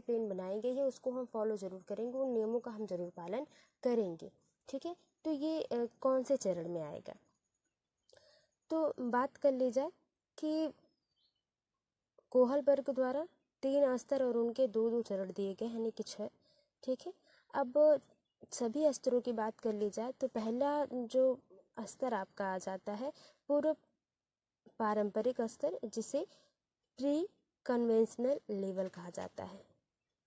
Discipline बनाई गई है उसको हम फॉलो ज़रूर करेंगे, उन नियमों का हम ज़रूर पालन करेंगे। ठीक है, तो ये कौन से चरण में आएगा? तो बात कर ली जाए कि कोहलबर्ग द्वारा 3 स्तर और उनके 2-2 चरण दिए गए, यानी कि 6। ठीक है, अब सभी स्तरों की बात कर ली जाए तो पहला जो स्तर आपका आ जाता है पूर्व पारंपरिक स्तर, जिसे प्री कन्वेंशनल लेवल कहा जाता है।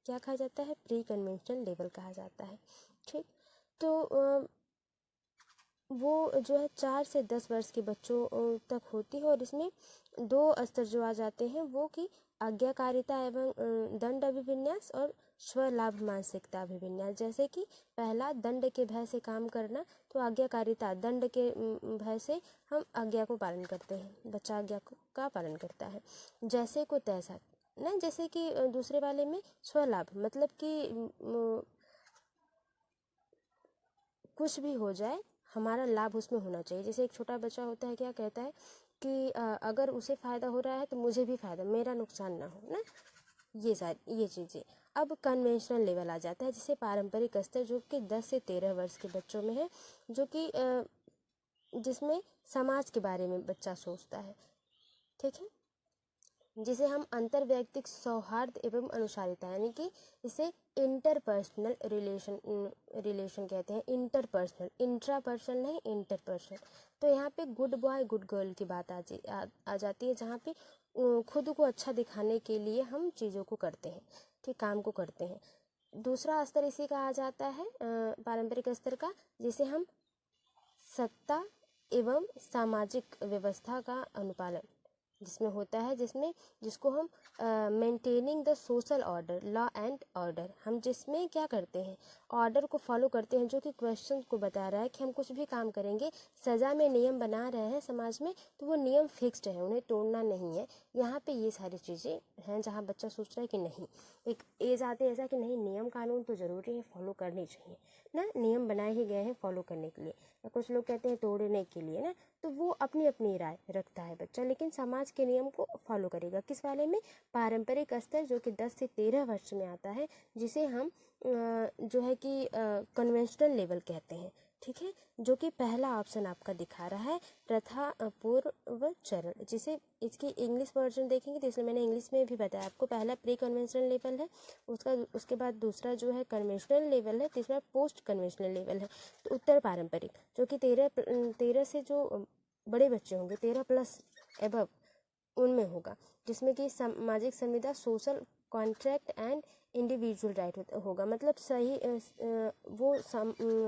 क्या कहा जाता है? प्री कन्वेंशनल लेवल कहा जाता है। ठीक, तो वो जो है 4 से 10 वर्ष के बच्चों तक होती है और इसमें 2 स्तर जो आ जाते हैं वो कि आज्ञाकारिता एवं दंड अभिविन्यास और स्वलाभ मानसिकता अभिविन्यास। जैसे कि पहला दंड के भय से काम करना, तो आज्ञाकारिता दंड के भय से हम आज्ञा को पालन करते हैं, बच्चा आज्ञा का पालन करता है। जैसे को तैसा नहीं, जैसे कि दूसरे वाले में स्वलाभ मतलब कि कुछ भी हो जाए हमारा लाभ उसमें होना चाहिए। जैसे एक छोटा बच्चा होता है, क्या कहता है कि अगर उसे फ़ायदा हो रहा है तो मुझे भी फ़ायदा, मेरा नुकसान ना हो ना, ये चीज़ें। अब कन्वेंशनल लेवल आ जाता है, जिसे पारंपरिक स्तर, जो कि 10 से 13 वर्ष के बच्चों में है, जो कि जिसमें समाज के बारे में बच्चा सोचता है। ठीक है, जिसे हम अंतर्वैयक्तिक सौहार्द एवं अनुसारिता, यानी कि इसे इंटरपर्सनल रिलेशन कहते हैं। इंटरपर्सनल, इंट्रापर्सनल नहीं, इंटरपर्सनल। तो यहाँ पे गुड बॉय गुड गर्ल की बात आ जाती है, जहाँ पे खुद को अच्छा दिखाने के लिए हम चीज़ों को करते हैं, ठीक, काम को करते हैं। दूसरा स्तर इसी का आ जाता है पारंपरिक स्तर का, जिसे हम सत्ता एवं सामाजिक व्यवस्था का अनुपालन जिसमें होता है, जिसको हम maintaining the social order, law and order, हम जिसमें क्या करते हैं, ऑर्डर को फॉलो करते हैं, जो कि क्वेश्चन को बता रहा है कि हम कुछ भी काम करेंगे, सज़ा में नियम बना रहे हैं समाज में, तो वो नियम फिक्स्ड है, उन्हें तोड़ना नहीं है। यहाँ पे ये सारी चीज़ें हैं जहाँ बच्चा सोच रहा है कि नहीं, एक एज आते ऐसा कि नहीं, नियम कानून तो ज़रूरी है, फॉलो करनी चाहिए ना, नियम बनाए ही गए हैं फॉलो करने के लिए, या कुछ लोग कहते हैं तोड़ने के लिए ना, तो वो अपनी अपनी राय रखता है बच्चा, लेकिन समाज के नियम को फॉलो करेगा। किस वाले में? पारंपरिक स्तर, जो कि 10 से 13 वर्ष में आता है, जिसे हम जो है कि कन्वेंशनल लेवल कहते हैं। ठीक है, जो कि पहला ऑप्शन आपका दिखा रहा है, प्रथा पूर्व चरण, जिसे इसकी इंग्लिश वर्जन देखेंगे तो इसमें मैंने इंग्लिश में भी बताया आपको, पहला प्री कन्वेंशनल लेवल है, उसके बाद दूसरा जो है कन्वेंशनल लेवल है, तीसरा पोस्ट कन्वेंशनल लेवल है। तो उत्तर पारंपरिक, जो कि 13 से जो बड़े बच्चे होंगे, 13+ एबव, उनमें होगा, जिसमें कि सामाजिक संविदा, social contract and individual right होगा, मतलब सही वो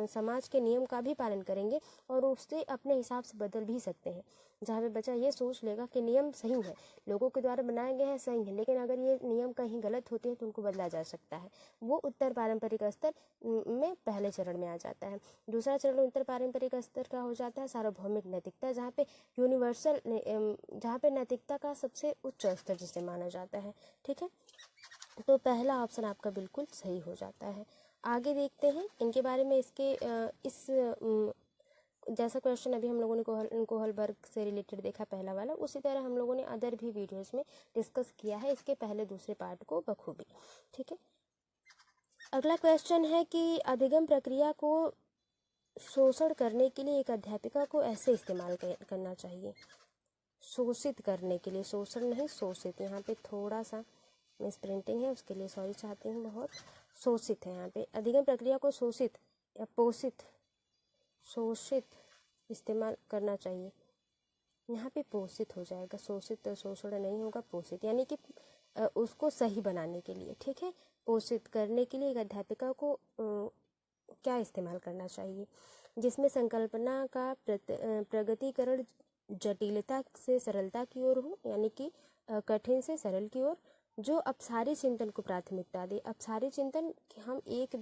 समाज के नियम का भी पालन करेंगे और उससे अपने हिसाब से बदल भी सकते हैं। जहाँ पे बच्चा ये सोच लेगा कि नियम सही है, लोगों के द्वारा बनाए गए हैं, सही है, लेकिन अगर ये नियम कहीं गलत होते हैं तो उनको बदला जा सकता है, वो उत्तर पारंपरिक स्तर में पहले चरण में आ जाता है। दूसरा चरण उत्तर पारंपरिक स्तर का हो जाता है सार्वभौमिक नैतिकता, जहाँ पे यूनिवर्सल, जहाँ पे नैतिकता का सबसे उच्च स्तर जिसे माना जाता है। ठीक है, तो पहला ऑप्शन आपका बिल्कुल सही हो जाता है। आगे देखते हैं इनके बारे में, जैसा क्वेश्चन अभी हम लोगों ने कोहलबर्ग से रिलेटेड देखा पहला वाला, उसी तरह हम लोगों ने अदर भी वीडियोस में डिस्कस किया है इसके पहले दूसरे पार्ट को बखूबी। ठीक है, अगला क्वेश्चन है कि अधिगम प्रक्रिया को शोषण करने के लिए एक अध्यापिका को ऐसे इस्तेमाल करना चाहिए। शोषित करने के लिए, शोषण नहीं, शोषित, यहाँ पे थोड़ा सा मिस प्रिंटिंग है, उसके लिए सॉरी चाहती हूँ बहुत। शोषित है यहाँ पे, अधिगम प्रक्रिया को शोषित या पोषित, शोषित इस्तेमाल करना चाहिए, यहाँ पे पोषित हो जाएगा, शोषित तो शोषण नहीं होगा, पोषित, यानी कि उसको सही बनाने के लिए। ठीक है, पोषित करने के लिए एक अध्यापिका को क्या इस्तेमाल करना चाहिए, जिसमें संकल्पना का प्रगतीकरण जटिलता से सरलता की ओर हो, यानी कि कठिन से सरल की ओर, जो अपसारी चिंतन को प्राथमिकता दे। अपसारी चिंतन कि हम एक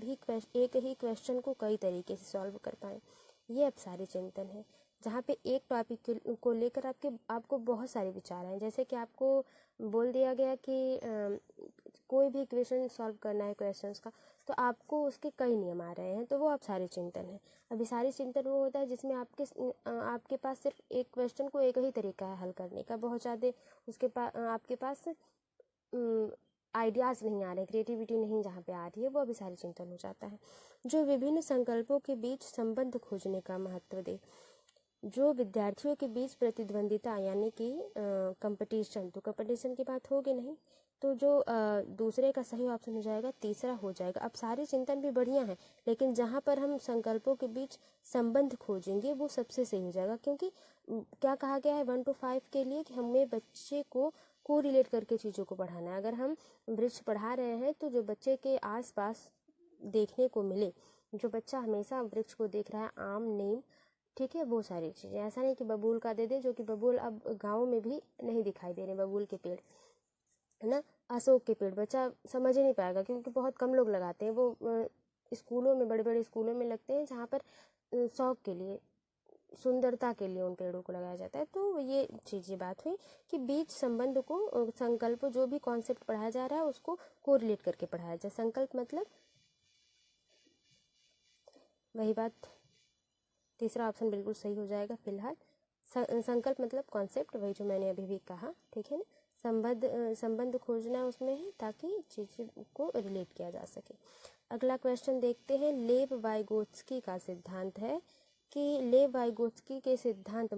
ही क्वेश्चन को कई तरीके से सॉल्व कर पाएँ, ये अपसारी चिंतन है, जहाँ पे एक टॉपिक को लेकर आपको बहुत सारे विचार हैं। जैसे कि आपको बोल दिया गया कि कोई भी इक्वेशन सॉल्व करना है क्वेश्चंस का, तो आपको उसके कई नियम आ रहे हैं, तो वो अपसारी चिंतन है। अभिसारी चिंतन वो होता है जिसमें आपके पास सिर्फ एक क्वेश्चन को एक ही तरीका है हल करने का, बहुत ज़्यादा आपके पास आइडियाज़ नहीं आ रहे, क्रिएटिविटी नहीं जहाँ पे आ रही है, वो अभी सारी चिंतन हो जाता है। जो विभिन्न संकल्पों के बीच संबंध खोजने का महत्व दे, जो विद्यार्थियों के बीच प्रतिद्वंदिता यानी कि कंपटीशन, तो कंपटीशन की बात होगी नहीं, तो जो दूसरे का सही ऑप्शन हो जाएगा, तीसरा हो जाएगा। अब सारे चिंतन भी बढ़िया हैं, लेकिन जहाँ पर हम संकल्पों के बीच संबंध खोजेंगे वो सबसे सही हो जाएगा, क्योंकि क्या कहा गया है 1 to 5 के लिए कि हमें बच्चे को रिलेट करके चीज़ों को पढ़ाना है। अगर हम वृक्ष पढ़ा रहे हैं तो जो बच्चे के आसपास देखने को मिले, जो बच्चा हमेशा वृक्ष को देख रहा है, आम, नीम, ठीक है, वो सारी चीज़ें। ऐसा नहीं कि बबूल का दे दे, जो कि बबूल अब गाँव में भी नहीं दिखाई दे रहे बबूल के पेड़, है ना। अशोक के पेड़ बच्चा समझ ही नहीं पाएगा, क्योंकि बहुत कम लोग लगाते हैं। वो स्कूलों में, बड़े बड़े स्कूलों में लगते हैं, जहाँ पर शौक के लिए, सुंदरता के लिए उन पेड़ों को लगाया जाता है। तो ये चीज़ें बात हुई कि बीच संबंध को, संकल्प, जो भी कॉन्सेप्ट पढ़ाया जा रहा है उसको कोरिलेट करके पढ़ाया जाए। संकल्प मतलब वही बात, तीसरा ऑप्शन बिल्कुल सही हो जाएगा फिलहाल। संकल्प मतलब कॉन्सेप्ट, वही जो मैंने अभी भी कहा, ठीक है ना। संबंध खोजना उसमें है ताकि चीज़ को रिलेट किया जा सके। अगला क्वेश्चन देखते हैं। लेव वाइगोत्स्की का सिद्धांत है कि लेव वाइगोत्स्की के सिद्धांत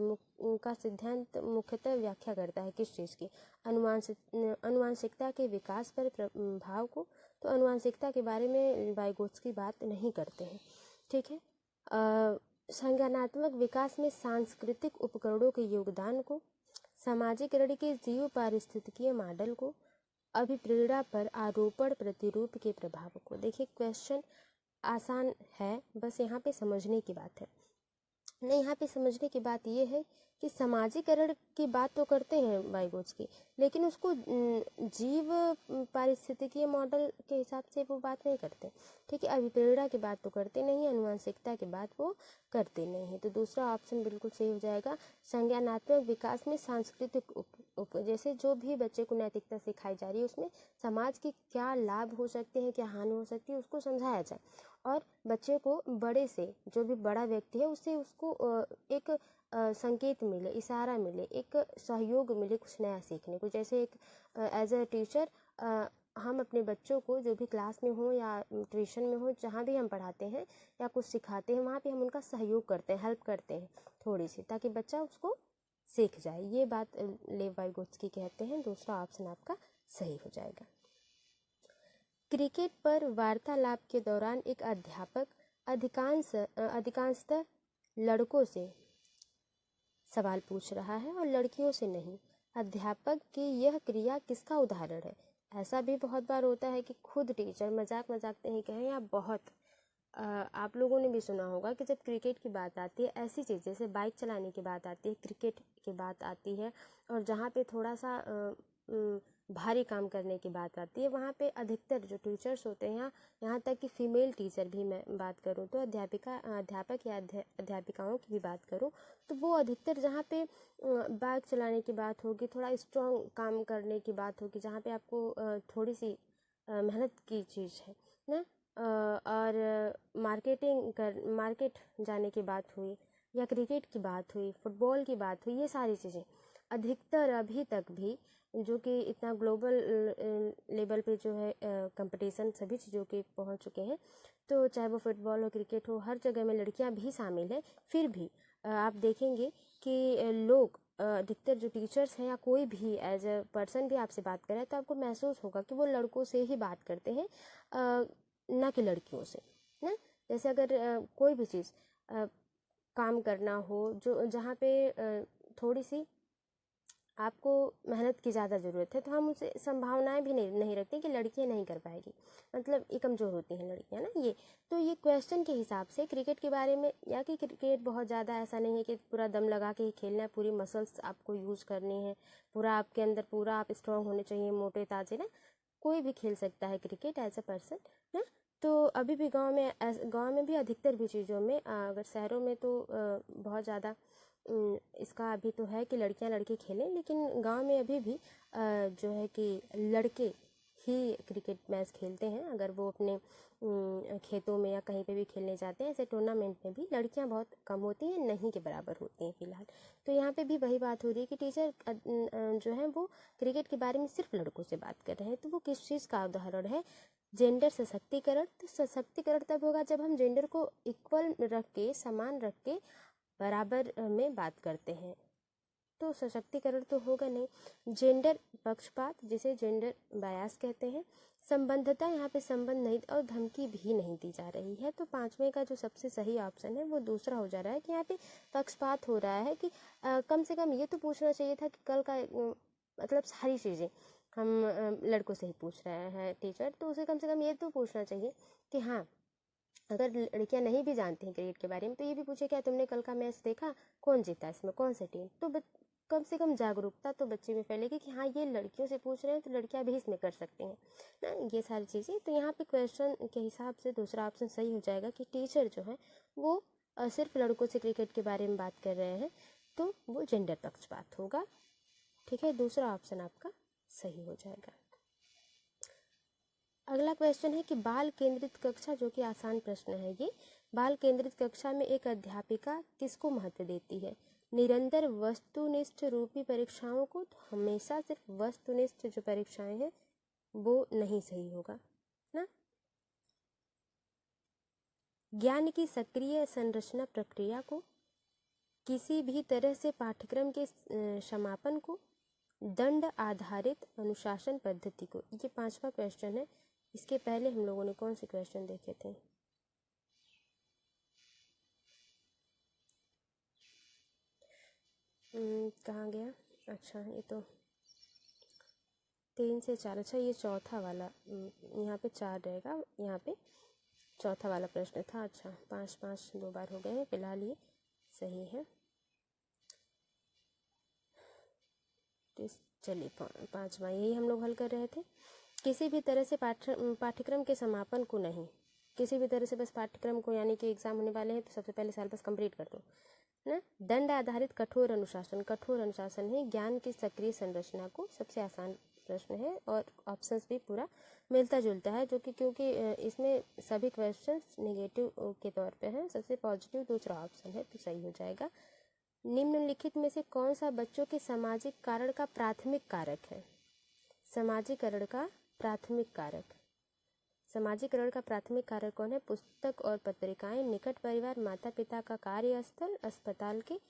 मुख्यतः व्याख्या करता है किस चीज़ की, अनुवांशिकता के विकास पर प्रभाव को। तो अनुवांशिकता के बारे में वाइगोत्स्की बात नहीं करते हैं, ठीक है। संज्ञानात्मक विकास में सांस्कृतिक उपकरणों के योगदान को, सामाजिकरण के जीव पारिस्थितिकीय मॉडल को, अभिप्रेरणा पर आरोपण प्रतिरूप के प्रभाव को। देखिए क्वेश्चन आसान है, बस यहाँ पे समझने की बात है। नहीं, यहाँ पे समझने की बात ये है कि सामाजिकरण की बात तो करते हैं वाइगोत्स्की, लेकिन उसको जीव पारिस्थितिकीय मॉडल के हिसाब से वो बात नहीं करते, ठीक है। अभिप्रेरणा की बात तो करते नहीं, अनुवांशिकता की बात वो करते नहीं है। तो दूसरा ऑप्शन बिल्कुल सही हो जाएगा। संज्ञानात्मक विकास में सांस्कृतिक जैसे जो भी बच्चे को नैतिकता सिखाई जा रही है, उसमें समाज के क्या लाभ हो सकते हैं, क्या हानि हो सकती है, उसको समझाया जाए, और बच्चे को बड़े से, जो भी बड़ा व्यक्ति है उससे उसको एक संकेत मिले, इशारा मिले, एक सहयोग मिले कुछ नया सीखने को। जैसे एक एज अ टीचर हम अपने बच्चों को, जो भी क्लास में हो या ट्यूशन में हो, जहाँ भी हम पढ़ाते हैं या कुछ सिखाते हैं, वहाँ पे हम उनका सहयोग करते हैं, हेल्प करते हैं थोड़ी सी, ताकि बच्चा उसको सीख जाए। ये बात लेव वाइगोत्स्की कहते हैं। दूसरा ऑप्शन आपका सही हो जाएगा। क्रिकेट पर वार्तालाप के दौरान एक अध्यापक अधिकांशतः लड़कों से सवाल पूछ रहा है और लड़कियों से नहीं। अध्यापक की यह क्रिया किसका उदाहरण है? ऐसा भी बहुत बार होता है कि खुद टीचर मजाक में ही कहें, या बहुत आप लोगों ने भी सुना होगा कि जब क्रिकेट की बात आती है, ऐसी चीज़ जैसे बाइक चलाने की बात आती है, क्रिकेट की बात आती है, और जहाँ पे थोड़ा सा भारी काम करने की बात आती है, वहाँ पे अधिकतर जो टीचर्स होते हैं, यहाँ तक कि फीमेल टीचर भी मैं बात करूँ तो, अध्यापक या अध्यापिकाओं की भी बात करूँ तो, वो अधिकतर जहाँ पे बाइक चलाने की बात होगी, थोड़ा स्ट्रॉन्ग काम करने की बात होगी, जहाँ पे आपको थोड़ी सी मेहनत की चीज़ है ना, और मार्केट जाने की बात हुई, या क्रिकेट की बात हुई, फुटबॉल की बात हुई, ये सारी चीज़ें अधिकतर अभी तक भी, जो कि इतना ग्लोबल लेवल पे जो है कंपटीशन सभी चीज़ों के पहुंच चुके हैं, तो चाहे वो फुटबॉल हो, क्रिकेट हो, हर जगह में लड़कियां भी शामिल हैं। फिर भी आप देखेंगे कि लोग अधिकतर जो टीचर्स हैं या कोई भी एज अ पर्सन भी आपसे बात कर रहा है, तो आपको महसूस होगा कि वो लड़कों से ही बात करते हैं, ना कि लड़कियों से ना। जैसे अगर कोई भी चीज़ काम करना हो, जो जहाँ पे थोड़ी सी आपको मेहनत की ज़्यादा ज़रूरत है, तो हम उसे संभावनाएं भी नहीं रखते कि लड़कियां नहीं कर पाएगी, मतलब ये कमज़ोर होती हैं लड़कियां ना। ये तो ये क्वेश्चन के हिसाब से क्रिकेट के बारे में, या कि क्रिकेट बहुत ज़्यादा ऐसा नहीं है कि पूरा दम लगा के ही खेलना है, पूरी मसल्स आपको यूज़ करनी है, पूरा आपके अंदर पूरा आप स्ट्रॉन्ग होने चाहिए, मोटे ताजे ना। कोई भी खेल सकता है क्रिकेट एज अ पर्सन ना। तो अभी भी गाँव में भी अधिकतर भी चीज़ों में, अगर शहरों में तो बहुत ज़्यादा इसका अभी तो है कि लड़कियां लड़के खेलें, लेकिन गांव में अभी भी जो है कि लड़के ही क्रिकेट मैच खेलते हैं, अगर वो अपने खेतों में या कहीं पे भी खेलने जाते हैं। ऐसे टूर्नामेंट में भी लड़कियां बहुत कम होती हैं, नहीं के बराबर होती हैं फिलहाल। तो यहाँ पे भी वही बात हो रही है कि टीचर जो है वो क्रिकेट के बारे में सिर्फ लड़कों से बात कर रहे हैं। तो वो किस चीज़ का उदाहरण है? जेंडर सशक्तिकरण। तो सशक्तिकरण तब होगा जब हम जेंडर को इक्वल रख के, समान रख के बराबर में बात करते हैं, तो सशक्तिकरण तो होगा नहीं। जेंडर पक्षपात, जिसे जेंडर बायास कहते हैं। संबंधता, यहाँ पे संबंध नहीं और धमकी भी नहीं दी जा रही है। तो पांचवें का जो सबसे सही ऑप्शन है वो दूसरा हो जा रहा है कि यहाँ पे पक्षपात हो रहा है कि कम से कम ये तो पूछना चाहिए था कि कल का मतलब सारी चीज़ें हम लड़कों से ही पूछ रहे हैं टीचर, तो उसे कम से कम ये तो पूछना चाहिए कि हाँ, अगर लड़कियां नहीं भी जानती हैं क्रिकेट के बारे में तो ये भी पूछे क्या तुमने कल का मैच देखा, कौन जीता इसमें, कौन सी टीम। तो कम से कम जागरूकता तो बच्चे में फैलेगी कि हाँ ये लड़कियों से पूछ रहे हैं तो लड़कियां भी इसमें कर सकती हैं ना, ये सारी चीज़ें। तो यहाँ पे क्वेश्चन के हिसाब से दूसरा ऑप्शन सही हो जाएगा कि टीचर जो है वो सिर्फ लड़कों से क्रिकेट के बारे में बात कर रहे हैं, तो वो जेंडर पक्षपात होगा। ठीक है, दूसरा ऑप्शन आपका सही हो जाएगा। अगला क्वेश्चन है कि बाल केंद्रित कक्षा, जो कि आसान प्रश्न है ये। बाल केंद्रित कक्षा में एक अध्यापिका किसको महत्व देती है? निरंतर वस्तुनिष्ठ रूपी परीक्षाओं को। तो हमेशा सिर्फ वस्तुनिष्ठ जो परीक्षाएं हैं वो नहीं सही होगा ना। ज्ञान की सक्रिय संरचना प्रक्रिया को, किसी भी तरह से पाठ्यक्रम के समापन को, दंड आधारित अनुशासन पद्धति को। ये पांचवा क्वेश्चन है। इसके पहले हम लोगों ने कौन से क्वेश्चन देखे थे? कहाँ गया? अच्छा, ये तो 3 से 4। अच्छा, ये चौथा वाला, यहाँ पे 4 रहेगा, यहाँ पे चौथा वाला प्रश्न था। अच्छा, 5 2 बार हो गए हैं, फिलहाल ये सही है। तो चलिए पांचवा यही हम लोग हल कर रहे थे। किसी भी तरह से पाठ्यक्रम के समापन को नहीं, किसी भी तरह से बस पाठ्यक्रम को, यानी कि एग्जाम होने वाले हैं तो सबसे पहले साल बस कंप्लीट कर दो ना। दंड आधारित कठोर अनुशासन, कठोर अनुशासन है। ज्ञान की सक्रिय संरचना को, सबसे आसान प्रश्न है और ऑप्शंस भी पूरा मिलता जुलता है, जो कि क्योंकि इसमें सभी क्वेश्चंस नेगेटिव के तौर पे हैं। सबसे पॉजिटिव दूसरा ऑप्शन है, तो सही हो जाएगा। निम्नलिखित में से कौन सा बच्चों के सामाजिक कारण का प्राथमिक कारक है? सामाजिकरण का प्राथमिक कारक, सामाजिकरण का प्राथमिक कारक कौन है? पुस्तक और पत्रिकाएं, निकट परिवार, माता पिता का कार्यस्थल, अस्पताल के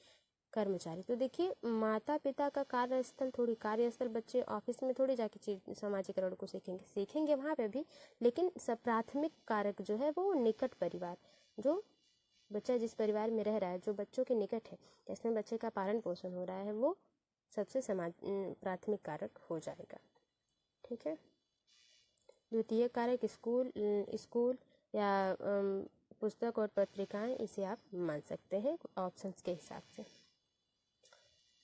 कर्मचारी। तो देखिए, माता पिता का कार्यस्थल, थोड़ी कार्यस्थल बच्चे ऑफिस में थोड़ी जाके चीज सामाजिकरण को सीखेंगे वहाँ पे भी, लेकिन सब प्राथमिक कारक जो है वो निकट परिवार, जो बच्चा जिस परिवार में रह रहा है, जो बच्चों के निकट है, जिसमें बच्चे का पालन पोषण हो रहा है, वो सबसे प्राथमिक कारक हो जाएगा। ठीक है, द्वितीय कारक स्कूल या पुस्तक और पत्रिकाएं, इसे आप मान सकते हैं ऑप्शंस के हिसाब से।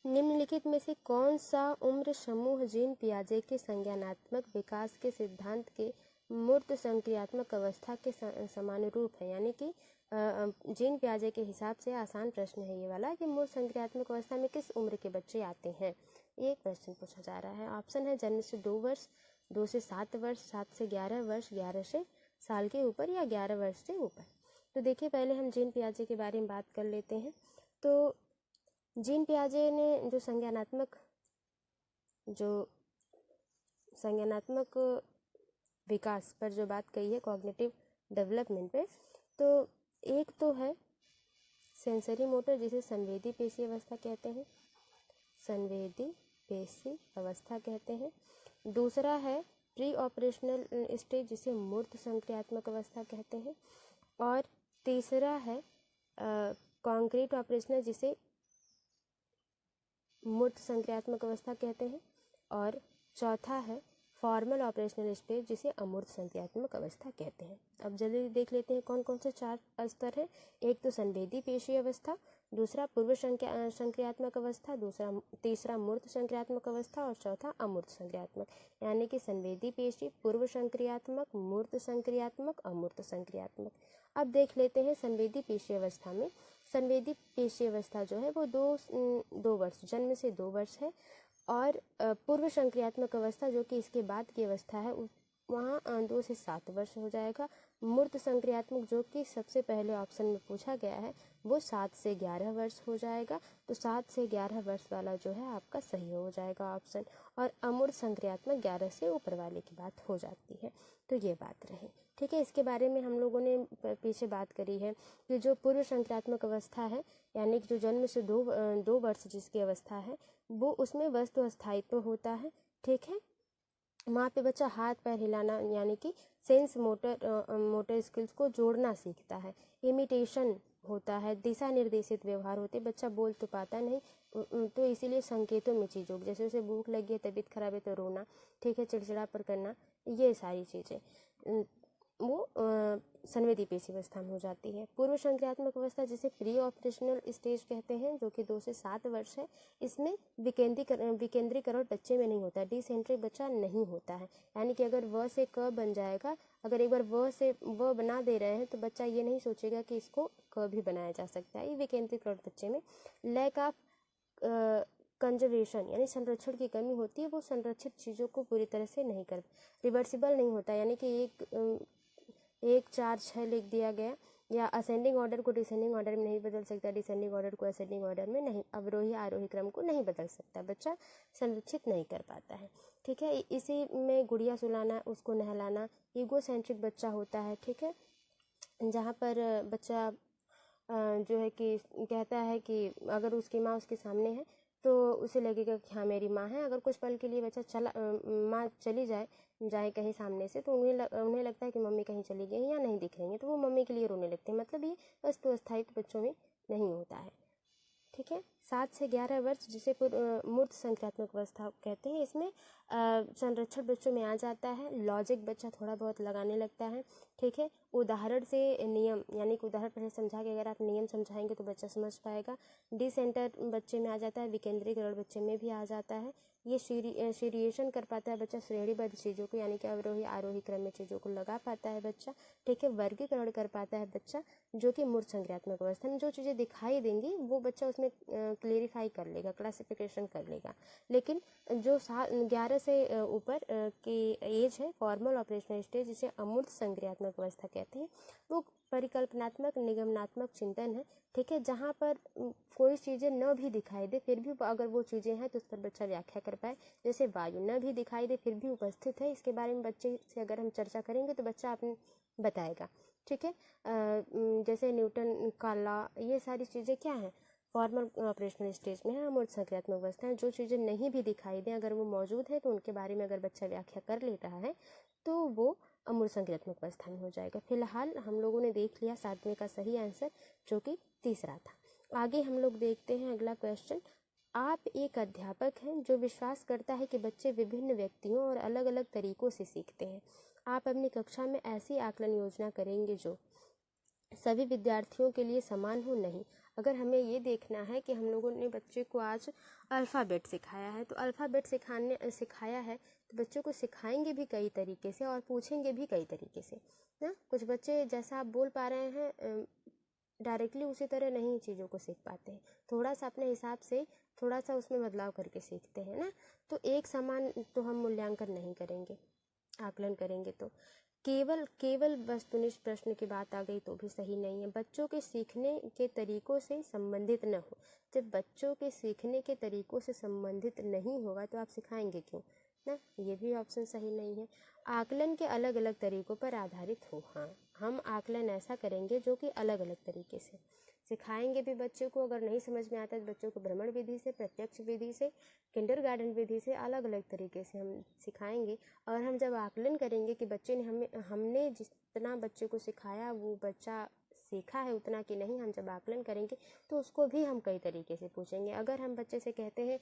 निम्नलिखित में से कौन सा उम्र समूह जीन पियाजे के संज्ञानात्मक विकास के सिद्धांत के मूर्त संक्रियात्मक अवस्था के समानुरूप है? यानी कि जीन पियाजे के हिसाब से आसान प्रश्न है ये वाला कि मूर्त संक्रियात्मक अवस्था में किस उम्र के बच्चे आते हैं, ये क्वेश्चन पूछा जा रहा है। ऑप्शन है जन्म से 2 वर्ष, 2 से 7 वर्ष, 7 से 11 वर्ष, 11 से साल के ऊपर या 11 वर्ष से ऊपर। तो देखिए, पहले हम जीन पियाजे के बारे में बात कर लेते हैं। तो जीन पियाजे ने जो संज्ञानात्मक विकास पर जो बात कही है, कॉग्निटिव डेवलपमेंट पे, तो एक तो है सेंसरी मोटर, जिसे संवेदी पेशी अवस्था कहते हैं, संवेदी पेशी अवस्था कहते हैं। दूसरा है प्री ऑपरेशनल स्टेज, जिसे मूर्त संक्रियात्मक अवस्था कहते हैं। और तीसरा है कॉन्क्रीट ऑपरेशनल, जिसे मूर्त संक्रियात्मक अवस्था कहते हैं। और चौथा है फॉर्मल ऑपरेशनल स्टेज, जिसे अमूर्त संक्रियात्मक अवस्था कहते हैं। अब जल्दी देख लेते हैं कौन कौन से 4 स्तर हैं। एक तो संवेदी पेशी अवस्था, दूसरा पूर्व संक्रियात्मक अवस्था, तीसरा मूर्त संक्रियात्मक अवस्था और चौथा अमूर्त संक्रियात्मक। यानी कि संवेदी पेशी, पूर्व संक्रियात्मक, मूर्त संक्रियात्मक, अमूर्त संक्रियात्मक। अब देख लेते हैं संवेदी पेशी अवस्था में। संवेदी पेशी अवस्था जो है वो 2 वर्ष, जन्म से 2 वर्ष है। और पूर्व संक्रियात्मक अवस्था, जो कि इसके बाद की अवस्था है, वहाँ 2 से 7 वर्ष हो जाएगा। मूर्त संक्रियात्मक जो कि सबसे पहले ऑप्शन में पूछा गया है वो 7 से 11 वर्ष हो जाएगा। तो 7 से 11 वर्ष वाला जो है आपका सही हो जाएगा ऑप्शन। और अमूर्त संक्रियात्मक 11 से ऊपर वाले की बात हो जाती है। तो ये बात रही, ठीक है। इसके बारे में हम लोगों ने पीछे बात करी है कि जो पूर्व संक्रियात्मक अवस्था है यानी कि जो जन्म से 2 वर्ष जिसकी अवस्था है वो उसमें वस्तु अस्थायित्व होता है, ठीक है। वहाँ पे बच्चा हाथ पैर हिलाना यानी कि सेंस मोटर स्किल्स को जोड़ना सीखता है। इमिटेशन होता है, दिशा निर्देशित व्यवहार होते हैं। बच्चा बोल तो पाता नहीं तो इसीलिए संकेतों में चीज़ों जैसे उसे भूख लगी है, तबीयत खराब है तो रोना, ठीक है, चिड़चिड़ापन करना, ये सारी चीज़ें वो संवेदी पेशी अवस्था में हो जाती है। पूर्व संक्रियात्मक अवस्था जिसे प्री ऑपरेशनल स्टेज कहते हैं जो कि 2 से 7 वर्ष है। इसमें विकेंद्रीकरण बच्चे में नहीं होता, डिसेंट्रिक बच्चा नहीं होता है। यानी कि अगर व से क बन जाएगा, अगर एक बार व से व बना दे रहे हैं तो बच्चा ये नहीं सोचेगा कि इसको क भी बनाया जा सकता है। ये विकेंद्रीकरण बच्चे में लैक ऑफ कंजर्वेशन यानी संरक्षण की कमी होती है। वो संरक्षित चीज़ों को पूरी तरह से नहीं कर रिवर्सिबल नहीं होता, यानी कि 1 4 6 लिख दिया गया या असेंडिंग ऑर्डर को डिसेंडिंग ऑर्डर में नहीं बदल सकता, डिसेंडिंग ऑर्डर को असेंडिंग ऑर्डर में नहीं, अवरोही आरोही क्रम को नहीं बदल सकता, बच्चा संरक्षित नहीं कर पाता है, ठीक है। इसी में गुड़िया सुलाना, उसको नहलाना ईगोसेंट्रिक बच्चा होता है, ठीक है। जहाँ पर बच्चा जो है कि कहता है कि अगर उसकी माँ उसके सामने है तो उसे लगेगा कि हाँ मेरी माँ है। अगर कुछ पल के लिए बच्चा माँ चली जाए कहीं सामने से तो उन्हें लगता है कि मम्मी कहीं चली गई या नहीं दिख रही है, तो वो मम्मी के लिए रोने लगते हैं। मतलब ये वस्तु अस्थायित्व बच्चों में नहीं होता है, ठीक है। 7 से 11 वर्ष जिसे मूर्त संक्रियात्मक अवस्था कहते हैं, इसमें संरक्षण बच्चों में आ जाता है। लॉजिक बच्चा थोड़ा बहुत लगाने लगता है, ठीक है। उदाहरण से नियम यानी कि उदाहरण पहले समझा के अगर आप नियम समझाएंगे तो बच्चा समझ पाएगा। डिसेंटर बच्चे में आ जाता है, विकेंद्रीकरण बच्चे में भी आ जाता है। ये सीरिएशन कर पाता है बच्चा श्रेणीबद्ध चीज़ों को यानी कि अवरोही आरोही क्रम में चीज़ों को लगा पाता है बच्चा, ठीक है। वर्गीकरण कर पाता है बच्चा जो कि मूर्त संक्रियात्मक अवस्था में जो चीज़ें दिखाई देंगी वो बच्चा उसमें क्लेरिफाई कर लेगा, क्लासिफिकेशन कर लेगा। लेकिन जो 11 से ऊपर की एज है फॉर्मल ऑपरेशनल स्टेज जिसे अमूर्त संक्रियात्मक अवस्था कहते हैं, वो परिकल्पनात्मक निगमनात्मक चिंतन है, ठीक है। जहाँ पर कोई चीज़ें न भी दिखाई दे फिर भी अगर वो चीज़ें हैं तो उस पर बच्चा व्याख्या कर पाए। जैसे वायु न भी दिखाई दे फिर भी उपस्थित है, इसके बारे में बच्चे से अगर हम चर्चा करेंगे तो बच्चा अपने बताएगा, ठीक है। जैसे न्यूटन का लॉ, ये सारी चीज़ें क्या हैं फॉर्मल ऑपरेशनल स्टेज में है। अमूर्त संक्रियात्मक अवस्था है, जो चीज़ें नहीं भी दिखाई दें अगर वो मौजूद है तो उनके बारे में अगर बच्चा व्याख्या कर ले रहा है तो वो अमूर्त संक्रियात्मक अवस्था में हो जाएगा। फिलहाल हम लोगों ने देख लिया 7वें का सही आंसर जो कि तीसरा था। आगे हम लोग देखते हैं अगला क्वेश्चन। आप एक अध्यापक हैं जो विश्वास करता है कि बच्चे विभिन्न व्यक्तियों और अलग अलग तरीकों से सीखते हैं। आप अपनी कक्षा में ऐसी आकलन योजना करेंगे जो सभी विद्यार्थियों के लिए समान हो। नहीं, अगर हमें ये देखना है कि हम लोगों ने बच्चे को आज अल्फ़ाबेट सिखाया है तो अल्फ़ाबेट सिखाया है तो बच्चों को सिखाएंगे भी कई तरीके से और पूछेंगे भी कई तरीके से ना। कुछ बच्चे जैसा आप बोल पा रहे हैं डायरेक्टली उसी तरह नहीं चीज़ों को सीख पाते हैं, थोड़ा सा अपने हिसाब से थोड़ा सा उसमें बदलाव करके सीखते हैं ना। तो एक समान तो हम मूल्यांकन नहीं करेंगे, आकलन करेंगे तो केवल वस्तुनिष्ठ प्रश्न की बात आ गई तो भी सही नहीं है। बच्चों के सीखने के तरीकों से संबंधित न हो। जब बच्चों के सीखने के तरीकों से संबंधित नहीं होगा तो आप सिखाएंगे क्यों ना, ये भी ऑप्शन सही नहीं है। आकलन के अलग अलग तरीकों पर आधारित हो। हाँ, हम आकलन ऐसा करेंगे जो कि अलग अलग तरीके से सिखाएंगे भी बच्चों को। अगर नहीं समझ में आता है तो बच्चों को भ्रमण विधि से, प्रत्यक्ष विधि से, किंडरगार्टन विधि से अलग अलग तरीके से हम सिखाएंगे। और हम जब आकलन करेंगे कि बच्चे ने हमने जितना बच्चे को सिखाया वो बच्चा सीखा है उतना कि नहीं, हम जब आकलन करेंगे तो उसको भी हम कई तरीके से पूछेंगे। अगर हम बच्चे से कहते हैं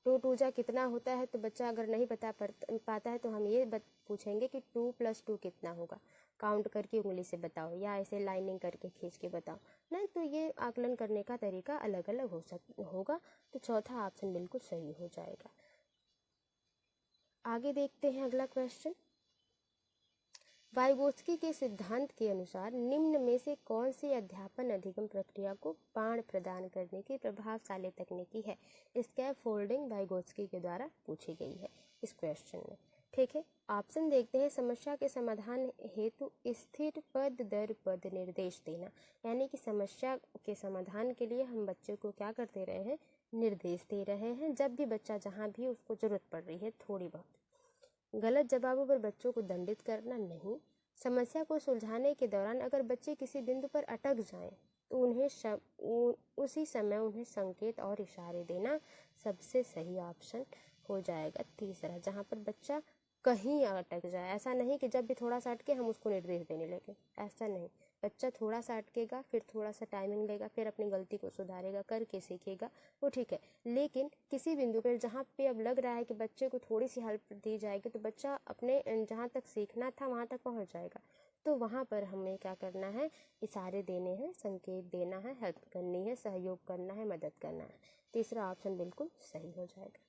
2 2 जा कितना होता है तो बच्चा अगर नहीं बता पाता है तो हम ये पूछेंगे कि 2 + 2 कितना होगा, काउंट करके उंगली से बताओ या ऐसे लाइनिंग करके खींच के बताओ ना। तो ये आकलन करने का तरीका अलग अलग होगा। तो चौथा ऑप्शन बिल्कुल सही हो जाएगा। आगे देखते हैं अगला क्वेश्चन। वाइगोत्स्की के सिद्धांत के अनुसार निम्न में से कौन सी अध्यापन अधिगम प्रक्रिया को बाण प्रदान करने की प्रभावशाली तकनीकी है। स्कैफोल्डिंग वाइगोत्स्की के द्वारा पूछी गई है इस क्वेश्चन में, ठीक है। ऑप्शन देखते हैं। समस्या के समाधान हेतु स्थिर पद दर पद निर्देश देना, यानी कि समस्या के समाधान के लिए हम बच्चे को क्या कर दे रहे हैं, निर्देश दे रहे हैं, जब भी बच्चा जहाँ भी उसको ज़रूरत पड़ रही है थोड़ी बहुत। गलत जवाबों पर बच्चों को दंडित करना नहीं। समस्या को सुलझाने के दौरान अगर बच्चे किसी बिंदु पर अटक जाएं तो उसी समय उन्हें संकेत और इशारे देना सबसे सही ऑप्शन हो जाएगा। तीसरा, जहाँ पर बच्चा कहीं अटक जाए, ऐसा नहीं कि जब भी थोड़ा सा अटके हम उसको निर्देश देने लगे, ऐसा नहीं। बच्चा थोड़ा सा अटकेगा, फिर थोड़ा सा टाइमिंग लेगा, फिर अपनी गलती को सुधारेगा, करके सीखेगा, वो ठीक है। लेकिन किसी बिंदु पर जहाँ पे अब लग रहा है कि बच्चे को थोड़ी सी हेल्प दी जाएगी तो बच्चा अपने जहाँ तक सीखना था वहाँ तक पहुँच जाएगा, तो वहाँ पर हमें क्या करना है, इशारे देने हैं, संकेत देना है, हेल्प करनी है, सहयोग करना है, मदद करना है। तीसरा ऑप्शन बिल्कुल सही हो जाएगा।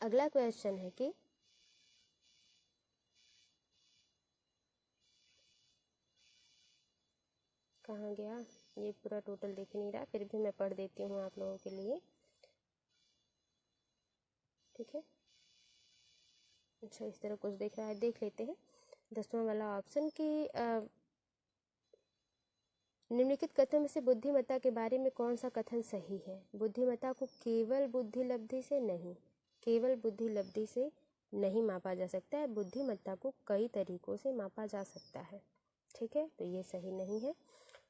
अगला क्वेश्चन है कि कहाँ गया, ये पूरा टोटल दिख नहीं रहा, फिर भी मैं पढ़ देती हूँ आप लोगों के लिए, ठीक है। अच्छा, इस तरह कुछ दिख रहा है, देख लेते हैं। 10वां वाला ऑप्शन कि निम्नलिखित कथन में से बुद्धिमत्ता के बारे में कौन सा कथन सही है। बुद्धिमत्ता को केवल बुद्धि लब्धि से नहीं, केवल बुद्धि लब्धि से नहीं मापा जा सकता है, बुद्धिमत्ता को कई तरीकों से मापा जा सकता है, ठीक है, तो ये सही नहीं है।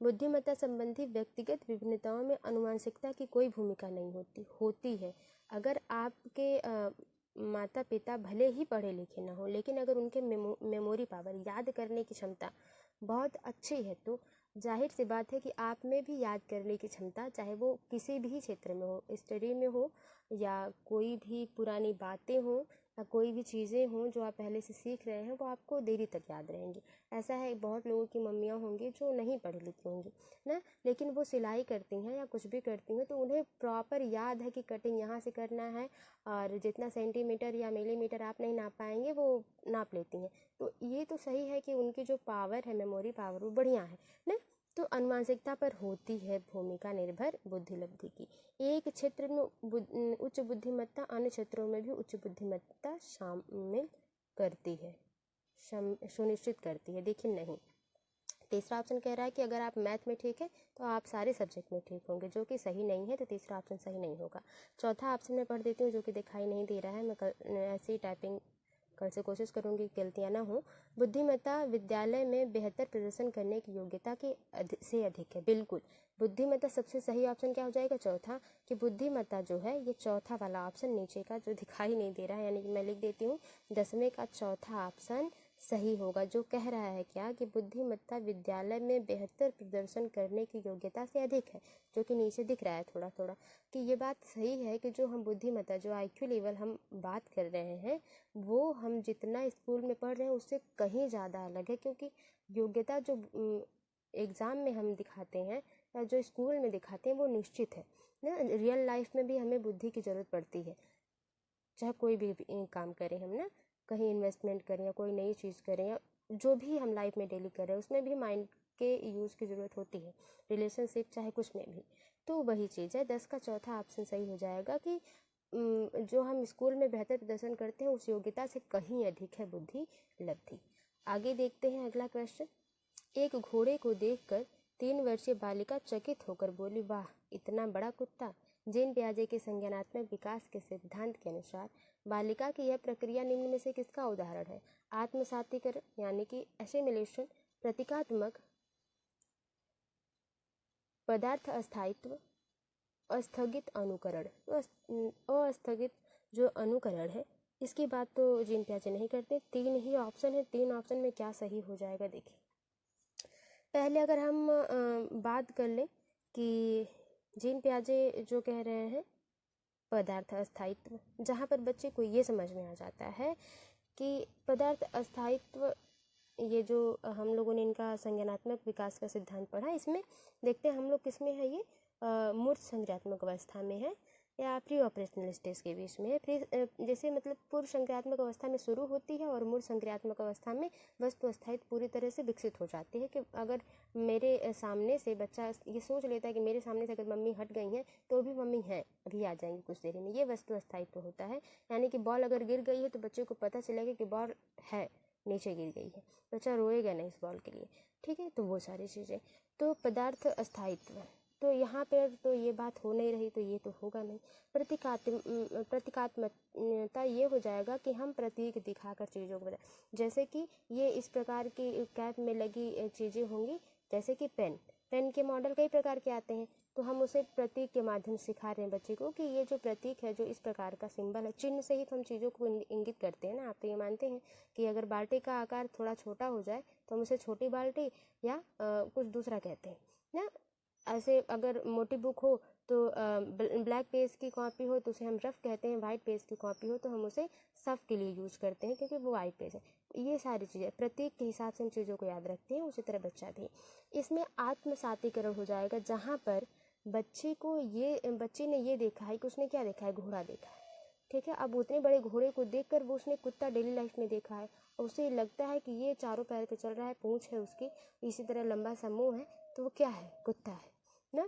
बुद्धिमत्ता संबंधी व्यक्तिगत विभिन्नताओं में आनुवंशिकता की कोई भूमिका नहीं होती है। अगर आपके माता पिता भले ही पढ़े लिखे ना हो, लेकिन अगर उनके मेमोरी पावर, याद करने की क्षमता बहुत अच्छी है, तो जाहिर सी बात है कि आप में भी याद करने की क्षमता, चाहे वो किसी भी क्षेत्र में हो, स्टडी में हो या कोई भी पुरानी बातें हो या कोई भी चीज़ें हों जो आप पहले से सीख रहे हैं, वो आपको देरी तक याद रहेंगी। ऐसा है, बहुत लोगों की मम्मियाँ होंगी जो नहीं पढ़ी लिखी होंगी ना, लेकिन वो सिलाई करती हैं या कुछ भी करती हैं तो उन्हें प्रॉपर याद है कि कटिंग यहाँ से करना है, और जितना सेंटीमीटर या मिलीमीटर आप नहीं नाप पाएंगे वो नाप लेती हैं। तो ये तो सही है कि उनकी जो पावर है, मेमोरी पावर, वो बढ़िया है ना। तो आनुवंशिकता पर होती है भूमिका निर्भर बुद्धि लब्धि की। एक क्षेत्र में उच्च बुद्धिमत्ता अन्य क्षेत्रों में भी उच्च बुद्धिमत्ता शामिल करती है, सुनिश्चित करती है, लेकिन नहीं। तीसरा ऑप्शन कह रहा है कि अगर आप मैथ में ठीक है तो आप सारे सब्जेक्ट में ठीक होंगे, जो कि सही नहीं है, तो तीसरा ऑप्शन सही नहीं होगा। चौथा ऑप्शन मैं पढ़ देती हूँ, जो कि दिखाई नहीं दे रहा है, मैं ऐसे ही टाइपिंग कल से कोशिश करूंगी गलतियां ना हो। बुद्धिमत्ता विद्यालय में बेहतर प्रदर्शन करने की योग्यता की से अधिक है। बिल्कुल, बुद्धिमत्ता सबसे सही ऑप्शन क्या हो जाएगा, चौथा, कि बुद्धिमत्ता जो है, ये चौथा वाला ऑप्शन नीचे का जो दिखाई नहीं दे रहा है, यानी कि मैं लिख देती हूँ 10वें का चौथा ऑप्शन सही होगा, जो कह रहा है क्या, कि बुद्धिमत्ता विद्यालय में बेहतर प्रदर्शन करने की योग्यता से अधिक है, जो कि नीचे दिख रहा है थोड़ा थोड़ा, कि ये बात सही है कि जो हम बुद्धिमत्ता, जो IQ लेवल हम बात कर रहे हैं, वो हम जितना स्कूल में पढ़ रहे हैं उससे कहीं ज़्यादा अलग है, क्योंकि योग्यता जो एग्ज़ाम में हम दिखाते हैं या जो स्कूल में दिखाते हैं वो निश्चित है ना। रियल लाइफ में भी हमें बुद्धि की ज़रूरत पड़ती है, चाहे कोई भी काम करें हम ना, कहीं इन्वेस्टमेंट करें या कोई नई चीज़ करें या जो भी हम लाइफ में डेली कर रहे हैं, उसमें भी माइंड के यूज़ की ज़रूरत होती है, रिलेशनशिप चाहे कुछ में भी। तो वही चीज़ है, 10 का चौथा ऑप्शन सही हो जाएगा कि जो हम स्कूल में बेहतर प्रदर्शन करते हैं उस योग्यता से कहीं अधिक है बुद्धि लब्धि। आगे देखते हैं अगला क्वेश्चन। एक घोड़े को देखकर 3 वर्षीय बालिका चकित होकर बोली, वाह, इतना बड़ा कुत्ता। जीन पियाजे के संज्ञानात्मक विकास के सिद्धांत के अनुसार बालिका की यह प्रक्रिया निम्न में से किसका उदाहरण है। आत्मसातीकरण यानी कि एसिमिलेशन, प्रतीकात्मक, पदार्थ अस्थायित्व, अस्थगित अनुकरण। तो अस्थगित जो अनुकरण है इसकी बात तो जीन पियाजे नहीं करते। 3 ही ऑप्शन है, 3 ऑप्शन में क्या सही हो जाएगा देखिए। पहले अगर हम बात कर लें कि जीन पियाजे जो कह रहे हैं पदार्थ अस्थायित्व, जहाँ पर बच्चे को ये समझ में आ जाता है कि पदार्थ अस्थायित्व, ये जो हम लोगों ने इनका संज्ञानात्मक विकास का सिद्धांत पढ़ा, इसमें देखते हैं हम लोग किस में है, ये मूर्त संज्ञात्मक अवस्था में है, या प्री ऑपरेशनल स्टेज के बीच में है। जैसे मतलब पूर्व संक्रियात्मक अवस्था में शुरू होती है और मूल संक्रियात्मक अवस्था में वस्तु अस्थायित्व पूरी तरह से विकसित हो जाती है। कि अगर मेरे सामने से बच्चा ये सोच लेता है कि मेरे सामने से अगर मम्मी हट गई हैं तो भी मम्मी हैं, अभी आ जाएंगी कुछ देर में, ये वस्तु अस्थायित्व होता है। यानी कि बॉल अगर गिर गई है तो बच्चे को पता चलेगा कि बॉल है, नीचे गिर गई है, बच्चा रोएगा नहीं इस बॉल के लिए। ठीक है, तो वो सारी चीज़ें। तो पदार्थ अस्थायित्व, तो यहाँ पर तो ये बात हो नहीं रही, तो ये तो होगा नहीं। प्रतीकात्मकता ये हो जाएगा कि हम प्रतीक दिखाकर चीज़ों को बताएं। जैसे कि ये इस प्रकार की कैप में लगी चीज़ें होंगी, जैसे कि पेन के मॉडल कई प्रकार के आते हैं, तो हम उसे प्रतीक के माध्यम से सिखा रहे हैं बच्चे को कि ये जो प्रतीक है, जो इस प्रकार का सिंबल है, चिन्ह से ही तो हम चीज़ों को इंगित करते हैं ना। आप तो ये मानते हैं कि अगर बाल्टी का आकार थोड़ा छोटा हो जाए तो हम उसे छोटी बाल्टी या कुछ दूसरा कहते हैं ना। ऐसे अगर मोटी बुक हो तो ब्लैक पेज की कॉपी हो तो उसे हम रफ कहते हैं, वाइट पेज की कॉपी हो तो हम उसे सफ के लिए यूज करते हैं क्योंकि वो वाइट पेज है। ये सारी चीज़ें प्रतीक के हिसाब से हम चीज़ों को याद रखते हैं, उसी तरह बच्चा भी। इसमें आत्मसातीकरण हो जाएगा, जहाँ पर बच्चे ने ये देखा है कि उसने क्या देखा है, घोड़ा देखा है। ठीक है, अब उतने बड़े घोड़े को देखकर वो उसने कुत्ता डेली लाइफ में देखा है और उसे लगता है कि ये चारों पैर पे चल रहा है, पूंछ है उसकी, इसी तरह लंबा सा मुंह है, तो वो क्या है, कुत्ता है ना।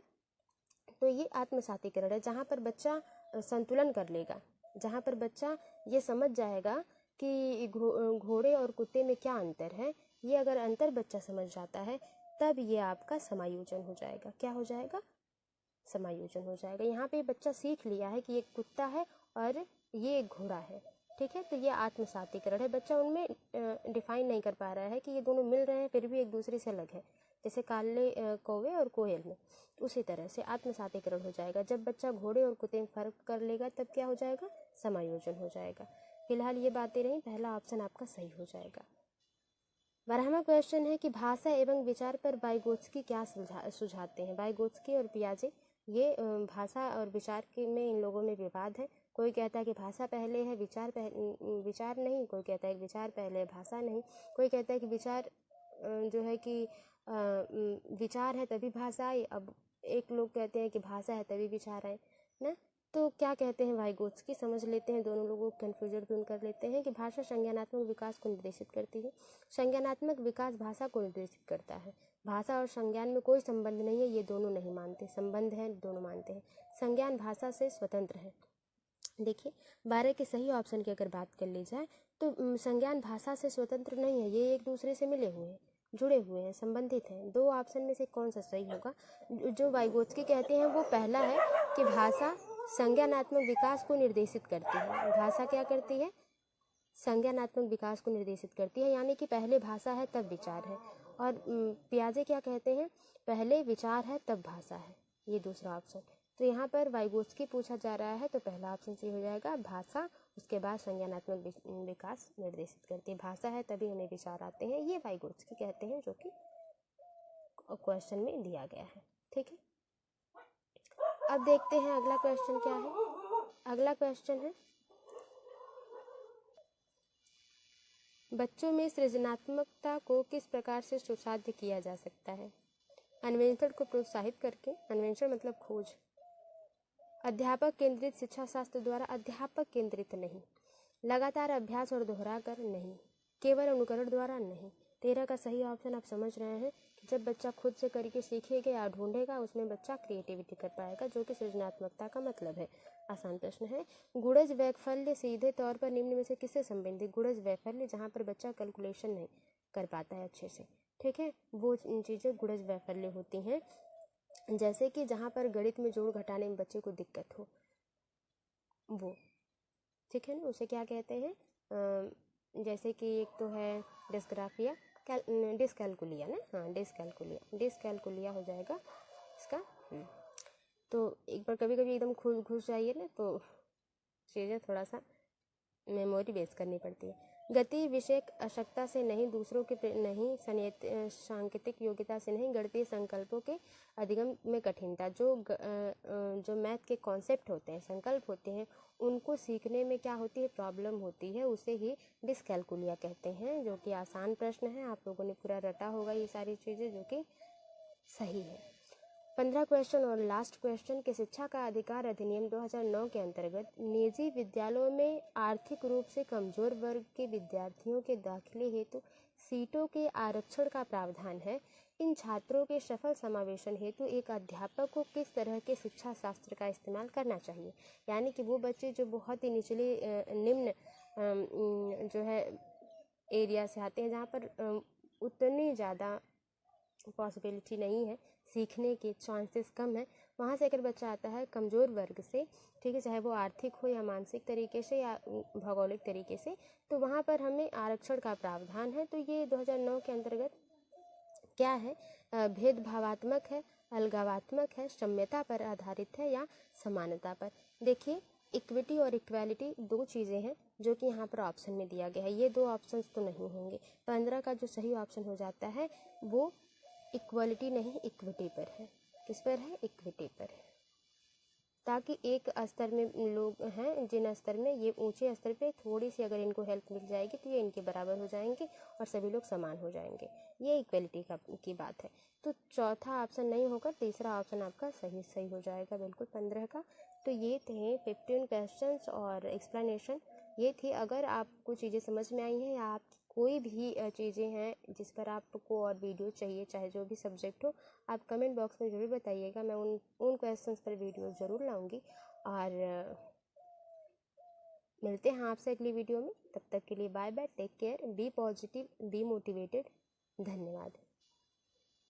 तो ये आत्मसातीकरण है, जहाँ पर बच्चा संतुलन कर लेगा, जहाँ पर बच्चा ये समझ जाएगा कि घोड़े और कुत्ते में क्या अंतर है। ये अगर अंतर बच्चा समझ जाता है तब ये आपका समायोजन हो जाएगा। क्या हो जाएगा, समायोजन हो जाएगा। यहाँ पे बच्चा सीख लिया है कि ये कुत्ता है और ये एक घोड़ा है। ठीक है, तो ये आत्मसातीकरण है। बच्चा उनमें डिफाइन नहीं कर पा रहा है कि ये दोनों मिल रहे हैं फिर भी एक दूसरे से अलग है, जैसे काले कौवे और कोयल में, उसी तरह से आत्मसातीकरण हो जाएगा। जब बच्चा घोड़े और कुत्ते में फर्क कर लेगा तब क्या हो जाएगा, समायोजन हो जाएगा। फिलहाल ये बातें रही, पहला ऑप्शन आपका सही हो जाएगा। 12वां क्वेश्चन है कि भाषा एवं विचार पर वाइगोत्स्की क्या सुझाते हैं। वाइगोत्स्की और पियाजे, ये भाषा और विचार के में इन लोगों में विवाद है। कोई कहता है कि भाषा पहले है, विचार नहीं। कोई कहता है कि विचार पहले है, भाषा नहीं। कोई कहता है कि विचार जो है कि विचार है तभी भाषा आई। अब एक लोग कहते हैं कि भाषा है तभी विचार आए ना। तो क्या कहते हैं वाइगोत्स्की, समझ लेते हैं। दोनों लोगों को कन्फ्यूजन दूर कर लेते हैं कि भाषा संज्ञानात्मक विकास को निर्देशित करती है। संज्ञानात्मक विकास भाषा को निर्देशित करता है। भाषा और संज्ञान में कोई संबंध नहीं है, ये दोनों नहीं मानते। संबंध है, दोनों मानते हैं। संज्ञान भाषा से स्वतंत्र है। देखिए 12 के सही ऑप्शन की अगर बात कर ली जाए तो संज्ञान भाषा से स्वतंत्र नहीं है, ये एक दूसरे से मिले हुए हैं, जुड़े हुए हैं, संबंधित हैं। दो ऑप्शन में से कौन सा सही होगा। जो वाइगोत्स्की कहते हैं वो पहला है कि भाषा संज्ञानात्मक विकास को निर्देशित करती है। भाषा क्या करती है, संज्ञानात्मक विकास को निर्देशित करती है, यानी कि पहले भाषा है तब विचार है। और पियाजे क्या कहते हैं, पहले विचार है तब भाषा है, ये दूसरा ऑप्शन। तो यहाँ पर वाइगोत्स्की पूछा जा रहा है तो पहला ऑप्शन सही हो जाएगा, भाषा उसके बाद संज्ञानात्मक विकास निर्देशित करती है। भाषा है तभी हमें विचार आते हैं, ये वाइगोत्स्की कहते हैं, जो कि क्वेश्चन में दिया गया है। ठीक है, अब देखते हैं अगला क्वेश्चन क्या है। अगला क्वेश्चन है, बच्चों में सृजनात्मकता को किस प्रकार से सुसाध्य किया जा सकता है। अन्वेषण को प्रोत्साहित करके, अन्वेषण मतलब खोज। अध्यापक केंद्रित शिक्षा शास्त्र द्वारा, अध्यापक केंद्रित नहीं। लगातार अभ्यास और दोहरा कर नहीं। केवल अनुकरण द्वारा नहीं। 13 का सही ऑप्शन आप समझ रहे हैं कि जब बच्चा खुद से करके सीखेगा या ढूंढेगा उसमें बच्चा क्रिएटिविटी कर पाएगा, जो कि सृजनात्मकता का मतलब है। आसान प्रश्न है। गुणज वैफल्य सीधे तौर पर निम्न में से किससे संबंधित। गुणज वैफल्य, जहाँ पर बच्चा कैलकुलेशन नहीं कर पाता है अच्छे से, ठीक है, वो चीज़ें गुणज वैफल्य होती हैं। जैसे कि जहाँ पर गणित में जोड़ घटाने में बच्चे को दिक्कत हो, वो, ठीक है ना, उसे क्या कहते हैं। जैसे कि एक तो है डिस्ग्राफिया, डिसकैलकुलिया ना, हाँ डिसकैलकुलिया हो जाएगा इसका। तो एक बार कभी कभी एकदम घुस जाइए ना तो चीज़ें थोड़ा सा मेमोरी बेस करनी पड़ती है। गति विषयक आवश्यकता से नहीं, दूसरों के नहीं, सांकेतिक योग्यता से नहीं, गणितीय संकल्पों के अधिगम में कठिनता। जो मैथ के कॉन्सेप्ट होते हैं, संकल्प होते हैं, उनको सीखने में क्या होती है, प्रॉब्लम होती है, उसे ही डिसकैलकुलिया कहते हैं, जो कि आसान प्रश्न है। आप लोगों ने पूरा रटा होगा ये सारी चीज़ें, जो कि सही है। 15 क्वेश्चन और लास्ट क्वेश्चन कि शिक्षा का अधिकार अधिनियम 2009 के अंतर्गत निजी विद्यालयों में आर्थिक रूप से कमजोर वर्ग के विद्यार्थियों के दाखिले हेतु सीटों के आरक्षण का प्रावधान है। इन छात्रों के सफल समावेशन हेतु एक अध्यापक को किस तरह के शिक्षा शास्त्र का इस्तेमाल करना चाहिए। यानी कि वो बच्चे जो बहुत ही निचले निम्न जो है एरिया से आते हैं, जहाँ पर उतनी ज़्यादा पॉसिबिलिटी नहीं है, सीखने के चांसेस कम है, वहाँ से अगर बच्चा आता है कमज़ोर वर्ग से, ठीक है, चाहे वो आर्थिक हो या मानसिक तरीके से या भौगोलिक तरीके से, तो वहाँ पर हमें आरक्षण का प्रावधान है। तो ये 2009 के अंतर्गत क्या है, भेदभावात्मक है, अलगावात्मक है, सम्यता पर आधारित है या समानता पर। देखिए, इक्विटी और इक्वालिटी दो चीज़ें हैं जो कि यहाँ पर ऑप्शन में दिया गया है। ये दो ऑप्शंस तो नहीं होंगे। 15 का जो सही ऑप्शन हो जाता है वो इक्वालिटी नहीं इक्विटी पर है। किस पर है? इक्विटी पर है। ताकि एक स्तर में लोग हैं जिन स्तर में ये ऊंचे स्तर पे थोड़ी सी अगर इनको हेल्प मिल जाएगी तो ये इनके बराबर हो जाएंगे और सभी लोग समान हो जाएंगे। ये इक्वलिटी की बात है। तो चौथा ऑप्शन नहीं होकर तीसरा ऑप्शन आपका सही हो जाएगा बिल्कुल 15 का। तो ये थे 15 क्वेश्चंस और एक्सप्लेनेशन ये थी। अगर आपको चीज़ें समझ में आई हैं या आप कोई भी चीज़ें हैं जिस पर आपको और वीडियो चाहिए, चाहे जो भी सब्जेक्ट हो, आप कमेंट बॉक्स में ज़रूर बताइएगा। मैं उन क्वेश्चंस पर वीडियो ज़रूर लाऊंगी। और मिलते हैं आपसे अगली वीडियो में। तब तक के लिए bye bye, take care, be positive, be motivated. धन्यवाद।